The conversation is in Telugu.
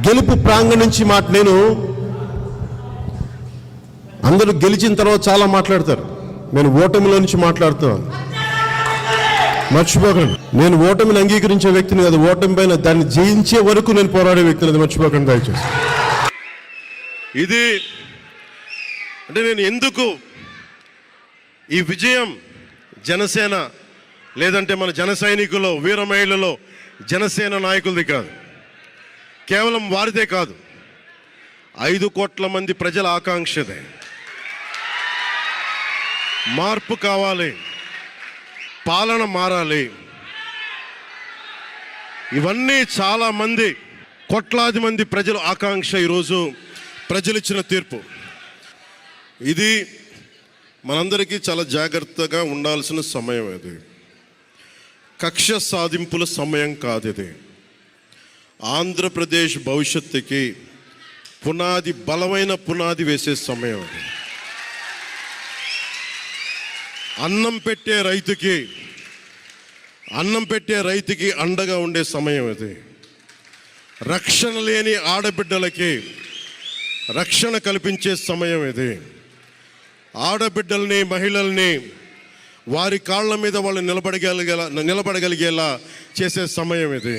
గెలుపు ప్రాంగణం నుంచి నేను అందరూ గెలిచిన తర్వాత చాలా మాట్లాడతారు, నేను ఓటమిలో నుంచి మాట్లాడుతున్నాను. మర్చిపోకండి, నేను ఓటమిని అంగీకరించే వ్యక్తిని కాదు, ఓటమి పైన దాన్ని జయించే వరకు నేను పోరాడే వ్యక్తిని, అది మర్చిపోకండి దయచేసి. ఇది అంటే నేను ఎందుకు ఈ విజయం జనసేన లేదంటే మన జన సైనికులు వీర మహిళలో జనసేన నాయకులది కాదు, కేవలం వారిదే కాదు, 5 కోట్ల మంది ప్రజల ఆకాంక్షదే. మార్పు కావాలి, పాలన మారాలి, ఇవన్నీ చాలా మంది కోట్లాది మంది ప్రజల ఆకాంక్ష. ఈరోజు ప్రజలు ఇచ్చిన తీర్పు ఇది. మనందరికీ చాలా జాగ్రత్తగా ఉండాల్సిన సమయం ఇది. కక్ష సాధింపుల సమయం కాదు ఇది. ఆంధ్రప్రదేశ్ భవిష్యత్తుకి పునాది, బలమైన పునాది వేసే సమయం ఇది. అన్నం పెట్టే రైతుకి అండగా ఉండే సమయం ఇది. రక్షణ లేని ఆడబిడ్డలకి రక్షణ కల్పించే సమయం ఇది. ఆడబిడ్డల్ని, మహిళల్ని వారి కాళ్ళ మీద వాళ్ళు నిలబడగలిగేలా చేసే సమయం ఇది.